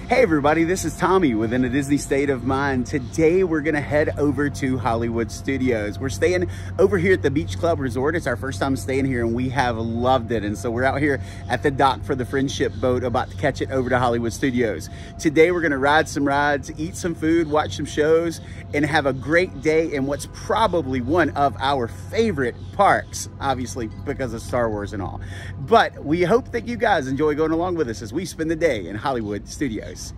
Hey everybody, this is Tommy within a Disney State of Mind. Today we're gonna head over to Hollywood Studios. We're staying over here at the Beach Club Resort. It's our first time staying here and we have loved it. And so we're out here at the dock for the Friendship boat about to catch it over to Hollywood Studios. Today we're gonna ride some rides, eat some food, watch some shows, and have a great day in what's probably one of our favorite parks, obviously because of Star Wars and all. But we hope that you guys enjoy going along with us as we spend the day in Hollywood Studios.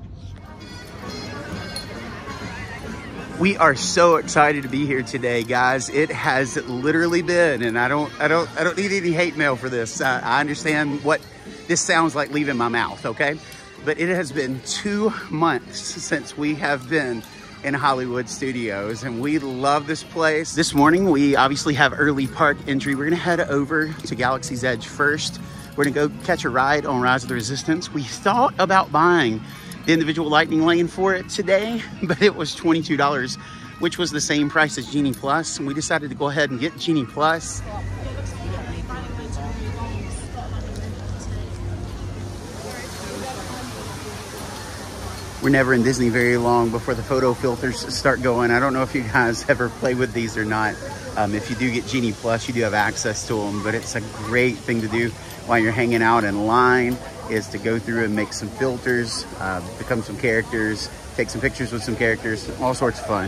We are so excited to be here today, guys. It has literally been, and I don't need any hate mail for this. I understand what this sounds like leaving my mouth, okay? But it has been 2 months since we have been in Hollywood Studios, and we love this place. This morning, we obviously have early park entry. We're gonna head over to Galaxy's Edge first. We're gonna go catch a ride on Rise of the Resistance. We thought about buying the individual lightning lane for it today, but it was $22, which was the same price as Genie Plus. And we decided to go ahead and get Genie Plus. We're never in Disney very long before the photo filters start going. I don't know if you guys ever play with these or not. If you do get Genie Plus, you do have access to them, but it's a great thing to do while you're hanging out in line, is to go through and make some filters, become some characters, take some pictures with some characters, all sorts of fun.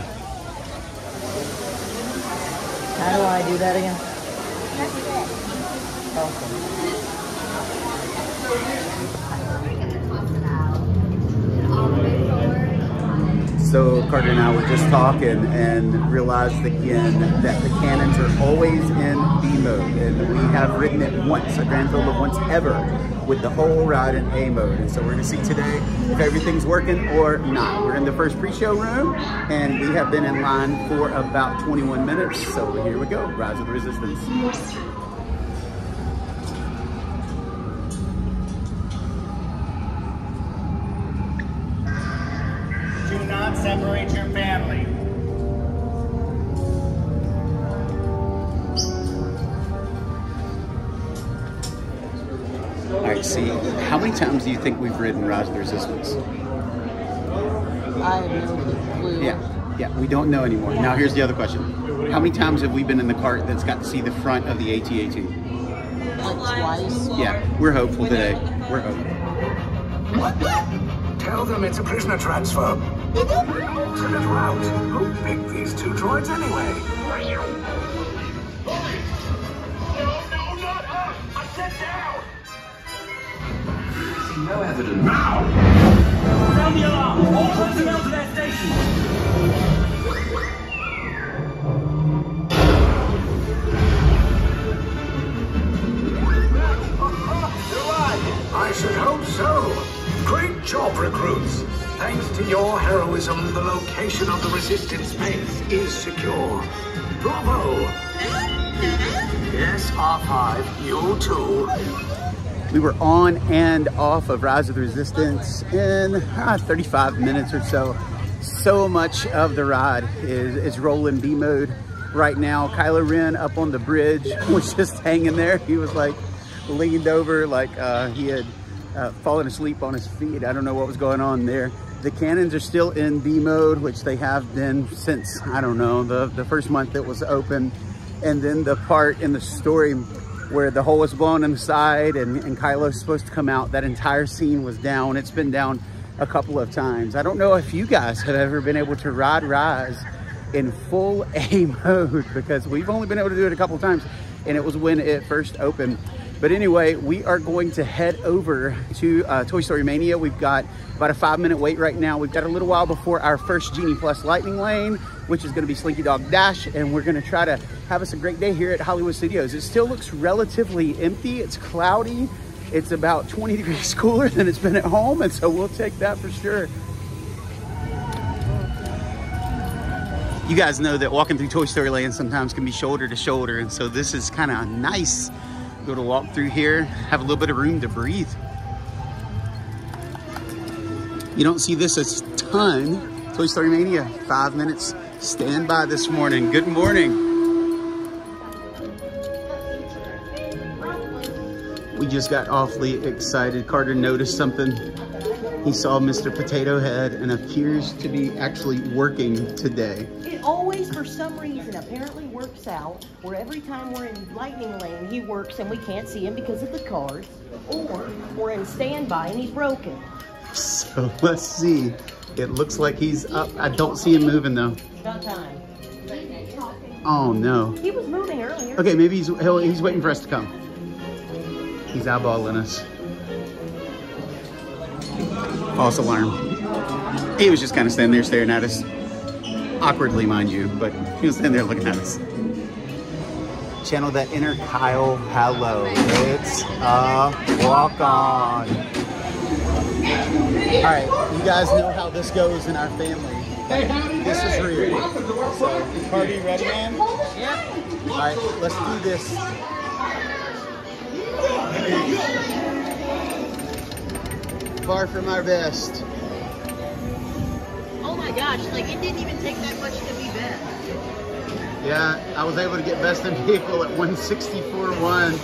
How do I do that again? So Carter and I were just talking and realized again that the cannons are always in B mode, and we have ridden it once, a grand total of once ever, with the whole ride in A mode. And so we're gonna see today if everything's working or not. We're in the first pre-show room and we have been in line for about 21 minutes. So here we go, Rise of the Resistance. Do not separate your family. All right, see, how many times do you think we've ridden Rise of the Resistance? I have no clue. Yeah, we don't know anymore. Now here's the other question. How many times have we been in the cart that's got to see the front of the AT-AT? Like twice. Yeah, we're hopeful today. We're hopeful. Tell them it's a prisoner transfer. Alternate route. Who picked these two droids anyway? No, not her! I said down! See no evidence. Now! Sound the alarm! All personnel to their stations! I should hope so. Great job, recruits. Thanks to your heroism, the location of the Resistance base is secure. Bravo! Yes, R5, you too. We were on and off of Rise of the Resistance in 35 minutes or so. So much of the ride is rolling B mode right now. Kylo Ren up on the bridge was just hanging there. He was like leaned over like he had fallen asleep on his feet. I don't know what was going on there. The cannons are still in B mode, which they have been since, I don't know, the first month it was open. And then the part in the story where the hole was blown in the side and Kylo's supposed to come out, that entire scene was down. It's been down a couple of times. I don't know if you guys have ever been able to ride Rise in full A mode, because we've only been able to do it a couple of times, and it was when it first opened. But anyway, we are going to head over to Toy Story Mania. We've got about a 5-minute wait right now. We've got a little while before our first Genie Plus lightning lane, which is gonna be Slinky Dog Dash, and we're gonna try to have us a great day here at Hollywood Studios. It still looks relatively empty. It's cloudy. It's about 20 degrees cooler than it's been at home, and so we'll take that for sure. You guys know that walking through Toy Story Land sometimes can be shoulder to shoulder, and so this is kind of nice. Go to walk through here, have a little bit of room to breathe. You don't see this a ton. Toy Story Mania, 5 minutes standby this morning. Good morning. We just got awfully excited. Carter noticed something He saw Mr. Potato Head and appears to be actually working today. It always, for some reason, apparently works out where every time we're in Lightning Lane, he works and we can't see him because of the cars, or we're in standby and he's broken. So let's see. It looks like he's up. I don't see him moving though. About time. Oh no. He was moving earlier. Okay, maybe he's waiting for us to come. He's eyeballing us. False alarm. He was just kind of standing there staring at us. Awkwardly, mind you, but he was standing there looking at us. Channel that inner Kyle hello. It's a walk on. All right, you guys know how this goes in our family. This is real. So, party ready, man? Yep. All right, let's do this. Far from our best. Oh my gosh, like it didn't even take that much to be best. Yeah, I was able to get best in vehicle at 164.1.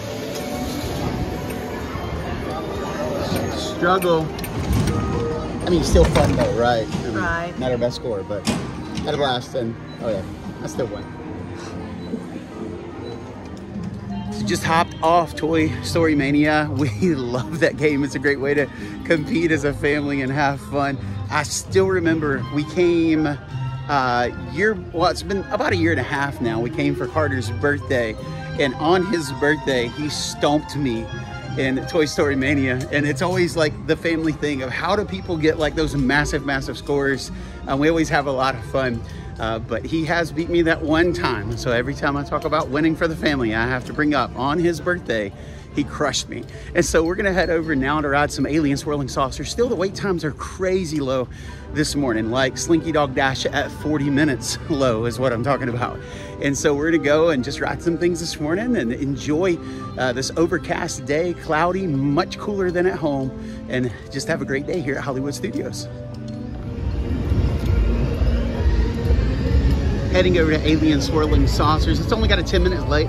Struggle. I mean, still fun though, right? I mean, Right. Not our best score, but had a blast, and oh yeah, I still won. So just hopped off Toy Story Mania. We love that game. It's a great way to compete as a family and have fun. I still remember we came well, it's been about a year and a half now. We came for Carter's birthday, and on his birthday, he stomped me in Toy Story Mania. And it's always like the family thing of how do people get like those massive, massive scores. We always have a lot of fun. But he has beat me that one time. So every time I talk about winning for the family, I have to bring up on his birthday, he crushed me. And so we're gonna head over now to ride some Alien Swirling Saucers. Still, the wait times are crazy low this morning, like Slinky Dog Dash at 40 minutes low is what I'm talking about. And so we're gonna go and just ride some things this morning and enjoy this overcast day, cloudy, much cooler than at home, and just have a great day here at Hollywood Studios. Heading over to Alien Swirling Saucers. It's only got a 10-minute wait.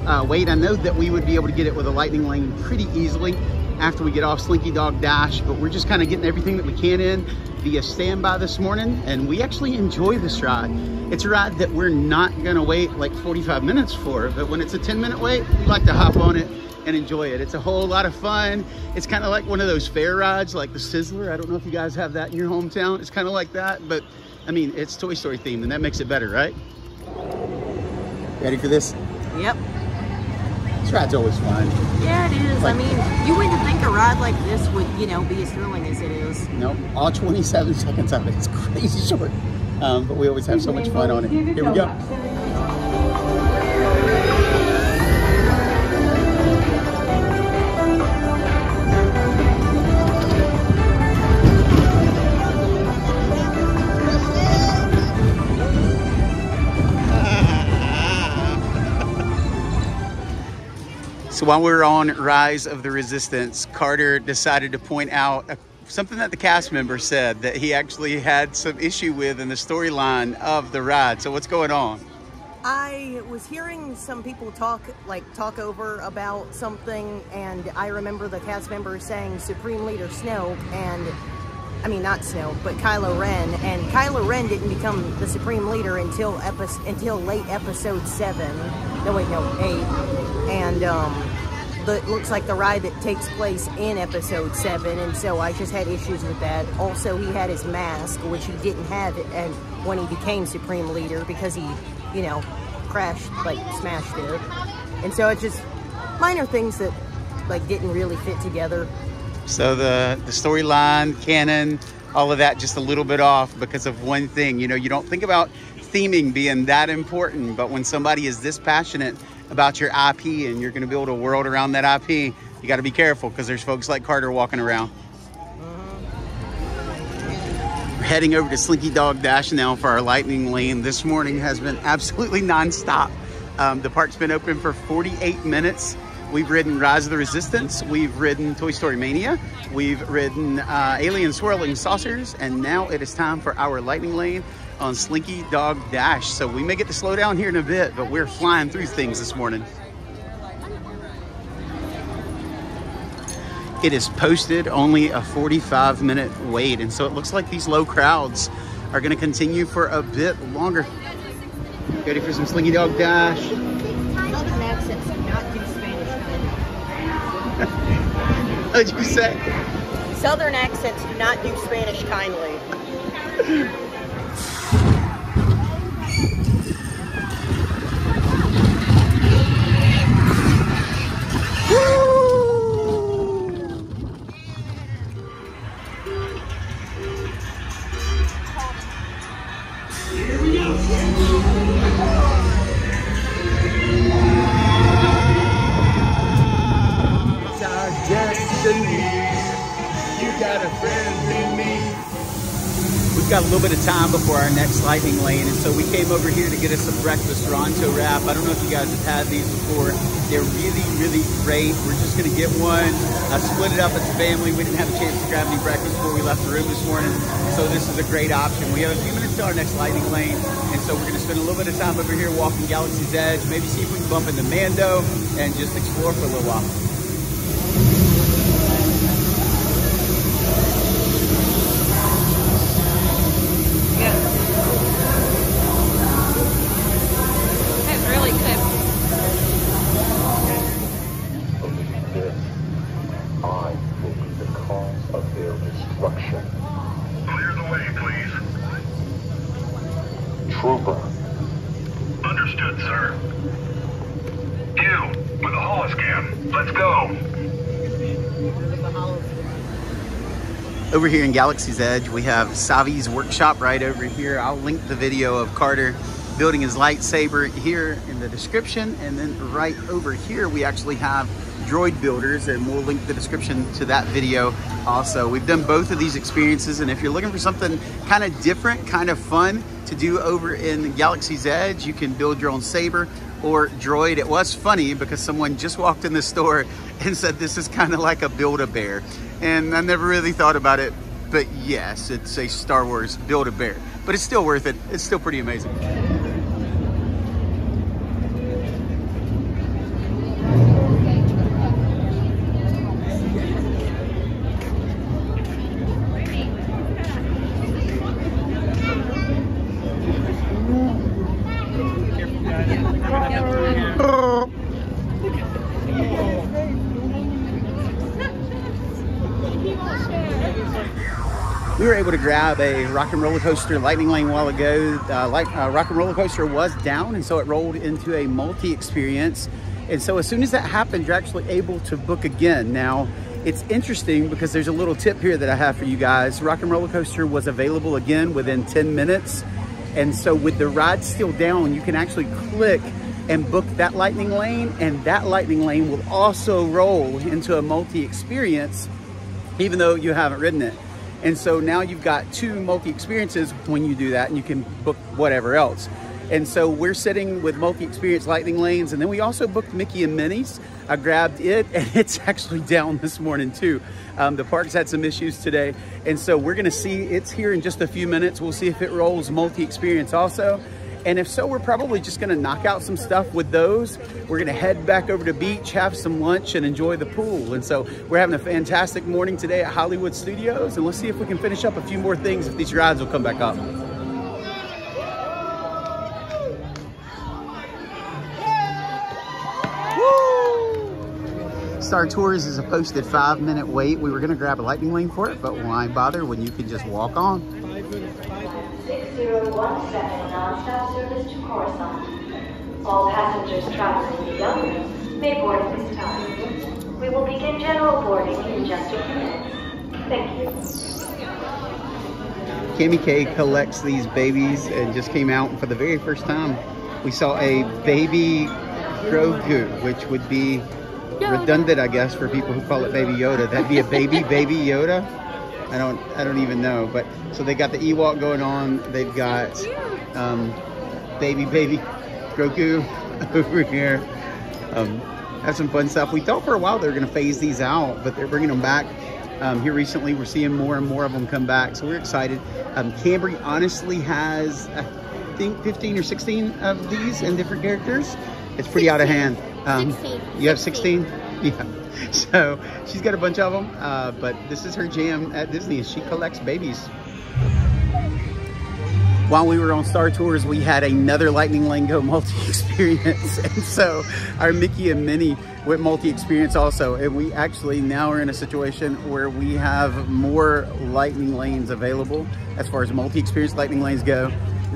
I know that we would be able to get it with a lightning lane pretty easily after we get off Slinky Dog Dash, but we're just kind of getting everything that we can in via standby this morning, and we actually enjoy this ride. It's a ride that we're not gonna wait like 45 minutes for, but when it's a 10-minute wait, we like to hop on it and enjoy it. It's a whole lot of fun. It's kind of like one of those fair rides, like the Sizzler. I don't know if you guys have that in your hometown. It's kind of like that, but I mean, it's Toy Story themed, and that makes it better, right? Ready for this? Yep. This ride's always fun. Yeah, it is. Like, I mean, you wouldn't think a ride like this would, you know, be as thrilling as it is. Nope, all 27 seconds of it. It's crazy short. But we always have so much fun on it. Here we go. So while we were on Rise of the Resistance, Carter decided to point out something that the cast member said that he actually had some issue with in the storyline of the ride. So what's going on? I was hearing some people talk over about something, and I remember the cast member saying Supreme Leader Snoke, and I mean not Snoke, but Kylo Ren, and Kylo Ren didn't become the Supreme Leader until late episode 7. No wait, no, 8. And it looks like the ride that takes place in episode 7, and so I just had issues with that. Also, he had his mask, which he didn't have and when he became Supreme Leader, because he, you know, crashed, like smashed it. And so it's just minor things that like didn't really fit together. So the storyline, canon, all of that just a little bit off because of one thing. You know, you don't think about theming being that important, but when somebody is this passionate about your IP and you're going to build a world around that IP, you got to be careful because there's folks like Carter walking around. We're heading over to Slinky Dog Dash now for our lightning lane. This morning has been absolutely nonstop. The park's been open for 48 minutes. We've ridden Rise of the Resistance, we've ridden Toy Story Mania, we've ridden Alien Swirling Saucers, and now it is time for our lightning lane on Slinky Dog Dash. So we may get to slow down here in a bit, but we're flying through things this morning. it is posted only a 45-minute wait. And so it looks like these low crowds are going to continue for a bit longer. Ready for some Slinky Dog Dash? Southern accents do not do Spanish kindly. What'd you say? Southern accents do not do Spanish kindly. We've got a little bit of time before our next lightning lane, and so we came over here to get us some breakfast Ronto wrap. I don't know if you guys have had these before. They're really, really great. We're just gonna get one, split it up as a family. We didn't have a chance to grab any breakfast before we left the room this morning, so this is a great option. We have a few minutes to our next lightning lane, and so we're gonna spend a little bit of time over here walking Galaxy's Edge, maybe see if we can bump into Mando and just explore for a little while. Trooper. Understood, sir. You, with a holoscan. Let's go. Over here in Galaxy's Edge, we have Savi's workshop right over here. I'll link the video of Carter building his lightsaber here in the description. And then right over here, we actually have droid builders, and we'll link the description to that video also. We've done both of these experiences, and if you're looking for something kind of different, kind of fun to do over in Galaxy's Edge, you can build your own saber or droid. It was funny because someone just walked in the store and said this is kind of like a Build-A-Bear, and I never really thought about it, but yes, it's a Star Wars Build-A-Bear, but it's still worth it. It's still pretty amazing. We were able to grab a Rockin Rollercoaster lightning lane a while ago. Rockin Rollercoaster was down, and so it rolled into a multi-experience. And so as soon as that happened, you're actually able to book again. Now, it's interesting because there's a little tip here that I have for you guys. Rockin Rollercoaster was available again within 10 minutes. And so with the ride still down, you can actually click and book that lightning lane, and that lightning lane will also roll into a multi-experience, even though you haven't ridden it. And so now you've got two multi-experiences when you do that, and you can book whatever else. And so we're sitting with multi-experience lightning lanes, and then we also booked Mickey and Minnie's. I grabbed it, and it's actually down this morning too. The park's had some issues today, and so we're gonna see, it's here in just a few minutes. We'll see if it rolls multi-experience also. And if so, we're probably just gonna knock out some stuff with those. We're gonna head back over to the beach, have some lunch, and enjoy the pool. And so we're having a fantastic morning today at Hollywood Studios, and let's see if we can finish up a few more things if these rides will come back up. Woo! Star Tours is a posted 5-minute wait. We were gonna grab a lightning lane for it, but why bother when you can just walk on? 6017 non-stop service to Coruscant. All passengers traveling in the young room may board at this time. We will begin general boarding in just a few minutes. Thank you. Kimmy K collects these babies and just came out, and for the very first time we saw a baby Grogu, which would be redundant, I guess, for people who call it Baby Yoda. That'd be a baby Yoda. I don't even know, but so they got the Ewok going on. They've got baby Grogu over here. Have some fun stuff. We thought for a while they were going to phase these out, but they're bringing them back here recently. We're seeing more and more of them come back, so we're excited. Cambry honestly has, I think, 15 or 16 of these in different characters. It's pretty 16. Out of hand. 16. You have 16? Yeah. So she's got a bunch of them, but this is her jam at Disney. She collects babies. While we were on Star Tours, we had another Lightning Lane Go multi-experience. And so our Mickey and Minnie went multi-experience also. And we actually now are in a situation where we have more Lightning Lanes available as far as multi-experience Lightning Lanes go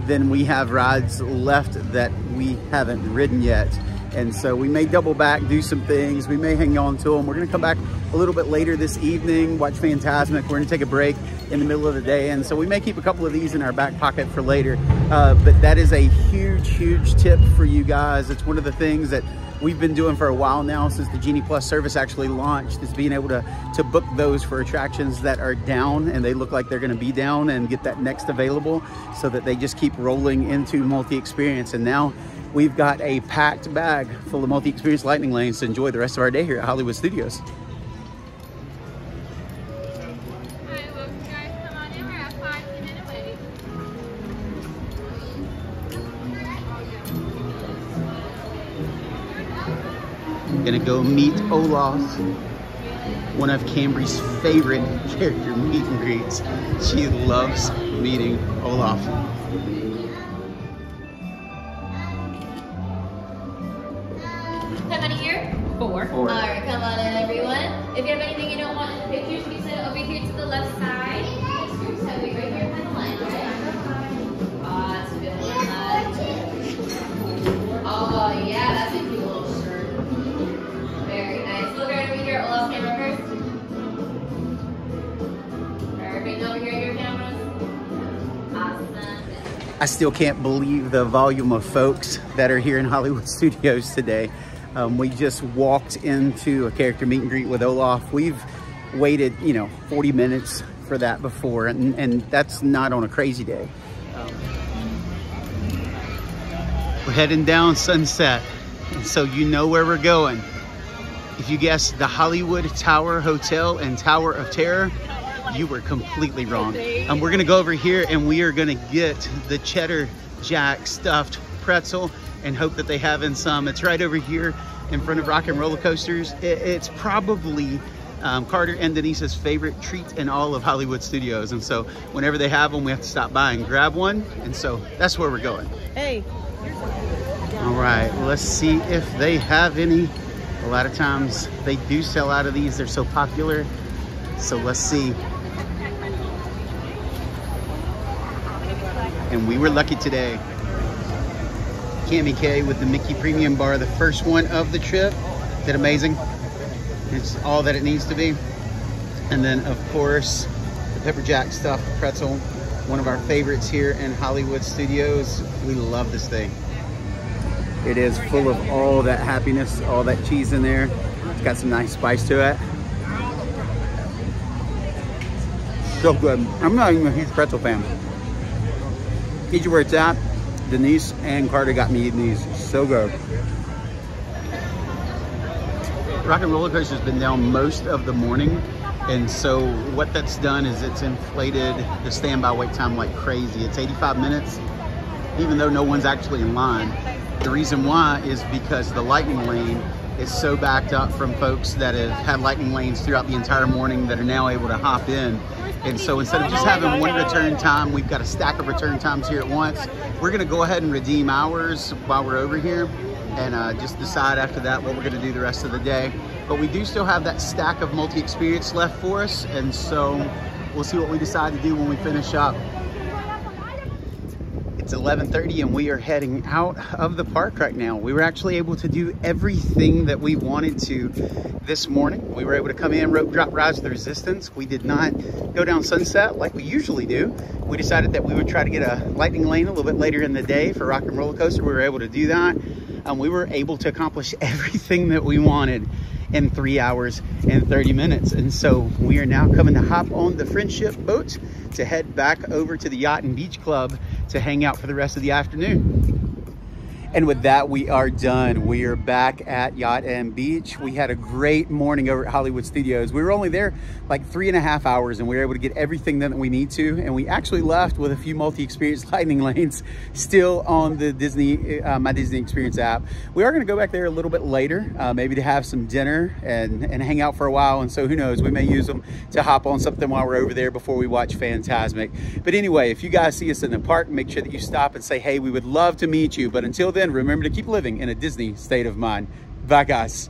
than we have rides left that we haven't ridden yet. And so we may double back, do some things. We may hang on to them. We're gonna come back a little bit later this evening, watch Fantasmic. We're gonna take a break in the middle of the day. And so we may keep a couple of these in our back pocket for later. But that is a huge, huge tip for you guys. It's one of the things that we've been doing for a while now since the Genie Plus service actually launched, is being able to book those for attractions that are down and they look like they're gonna be down, and get that next available so that they just keep rolling into multi-experience. And now we've got a packed bag full of multi-experience Lightning Lanes to enjoy the rest of our day here at Hollywood Studios. Gonna go meet Olaf, one of Cambry's favorite character meet and greets. She loves meeting Olaf. How many here? Four. Alright, come on in, everyone. If you have anything you don't want in the pictures, you can send it over here to the left side. Next group's heavy right here by the line, right? Ah, it's feeling nice. Oh, yeah, that's a cute little shirt. Very nice. Look right over here. Olaf's camera first. Perfect. Over here, your cameras. Awesome. I still can't believe the volume of folks that are here in Hollywood Studios today. We just walked into a character meet and greet with Olaf. We've waited, 40 minutes for that before, and that's not on a crazy day. We're heading down Sunset, and so you know where we're going. If you guessed the Hollywood Tower Hotel and Tower of Terror, you were completely wrong. We're gonna go over here and we are gonna get the cheddar jack stuffed pretzel and hope that they have in some. It's right over here in front of Rockin Rollercoasters. It's probably Carter and Denise's favorite treat in all of Hollywood Studios. And so whenever they have them, we have to stop by and grab one. And so that's where we're going. Hey. All right, let's see if they have any. A lot of times they do sell out of these. They're so popular. So let's see. And we were lucky today. Cami K with the Mickey Premium Bar, the first one of the trip. Did amazing. It's all that it needs to be. And then of course, the Pepper Jack stuffed pretzel, one of our favorites here in Hollywood Studios. We love this thing. It is full of all that happiness, all that cheese in there. It's got some nice spice to it. So good. I'm not even a huge pretzel fan. Each where it's at, Denise and Carter got me eating these. So good. Rockin Rollercoaster has been down most of the morning, and so what that's done is it's inflated the standby wait time like crazy. It's 85 minutes, even though no one's actually in line. The reason why is because the Lightning Lane is so backed up from folks that have had Lightning Lanes throughout the entire morning that are now able to hop in. And so instead of just having one return time, we've got a stack of return times here at once. We're gonna go ahead and redeem ours while we're over here and just decide after that what we're gonna do the rest of the day. But we do still have that stack of multi-experience left for us, and so we'll see what we decide to do when we finish up. It's 11:30 and we are heading out of the park right now. We were actually able to do everything that we wanted to this morning. We were able to come in, rope drop Rise of the Resistance. We did not go down Sunset like we usually do. We decided that we would try to get a Lightning Lane a little bit later in the day for Rockin Rollercoaster. We were able to do that. We were able to accomplish everything that we wanted in 3 hours and 30 minutes. And so we are now coming to hop on the Friendship boat to head back over to the Yacht and Beach Club to hang out for the rest of the afternoon. And with that, we are done. We are back at Yacht and Beach. We had a great morning over at Hollywood Studios. We were only there like 3.5 hours, and we were able to get everything done that we need to. And we actually left with a few multi-experience lightning lanes still on the Disney, My Disney Experience app. We are going to go back there a little bit later, maybe to have some dinner and hang out for a while. And so who knows, we may use them to hop on something while we're over there before we watch Fantasmic. But anyway, if you guys see us in the park, make sure that you stop and say, hey, we would love to meet you. But until then, remember to keep living in a Disney state of mind. Bye, guys.